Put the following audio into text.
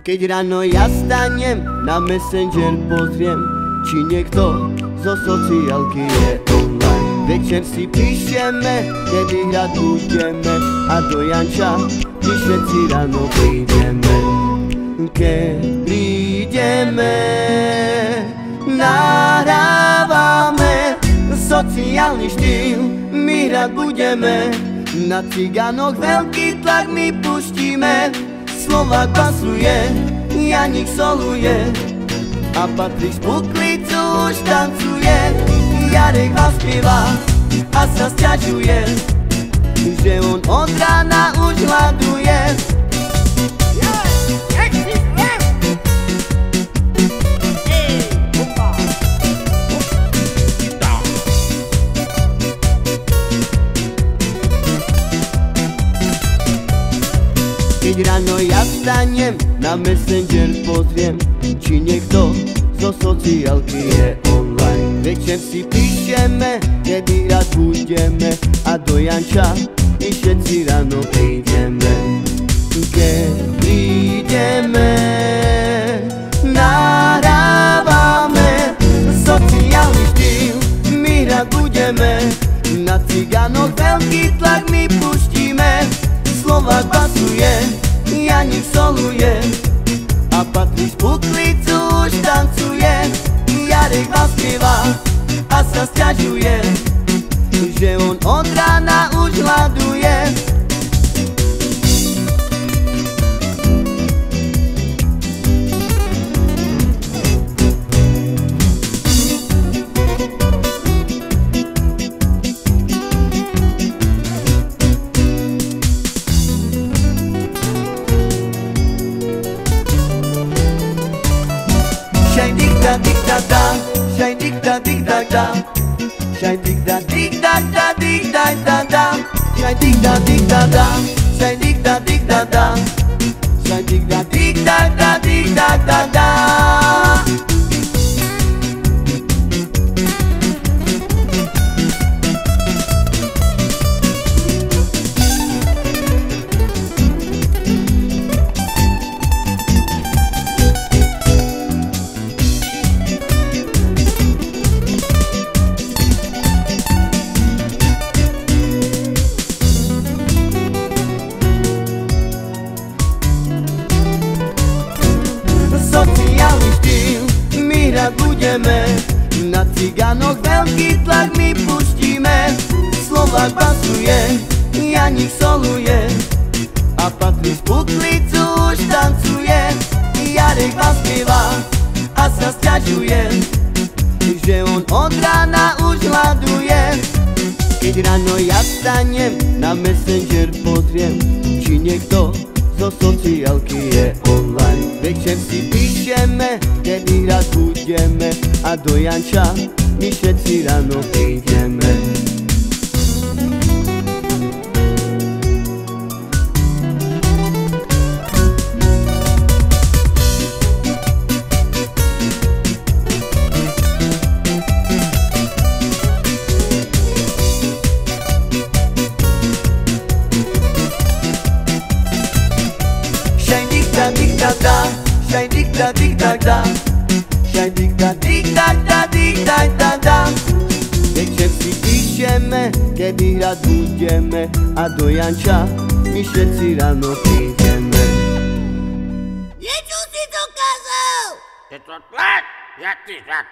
Keď ráno ja stanem, na Messenger pozriem, či niekto zo sociálky je online. Večer si píšeme, kedy hrať budeme, a do Janča my všetci ráno prídeme. Keď prídeme, nahrávame sociálny štýl, my hrať budeme. Na cigánoch veľký tlak my pustíme, Slovák basuje, Janík soluje, a Patrik z Puklicu už tancuje. Jarek vás spieva a sa sťažuje, že on od rána už hľaduje. Keď ráno ja vstanem, na Messenger pozriem, či niekto zo sociálky je online. Večer si píšeme, kedy raz budeme, a do Janča my všetci ráno prídeme. Keď prídeme, nahrávame sociálny štýl, my hrať budeme. Na cigánoch veľký tlak my pustíme, Slovák basuje, Janík soluje, a Patrik z Puklicu už tancuje. Jarek vás spieva a sa sťažuje, že on od rána už hľaduje. Shine dig da dig da da, shine dig da dig da da, shine dig da dig da da dig da da da, shine dig da dig da da, shine dig da dig da da, shine dig da dig da da dig da da da. Sociálny štýl, my hrať budeme, na cigánoch veľký tlak my pustíme. Slovák basuje, Janík soluje, a Patrik z Puklicu už tancuje. Jarek vás spieva a sa sťažuje, že on od rána už hľaduje. Keď ráno ja vstanem, na Messenger pozriem, či niekto zo sociálky je online. Večer si píšeme, kedy hrať budeme, a do Janča my všetci ráno prídeme. Shine dig da dig da da, shine dig da dig da da, shine dig da dig da da dig da da da. Večer si píšeme, kedy hrať budeme, a do Janča my všetci ráno prídeme. Niečo si dokázal! Je to tlak, jak ty žak.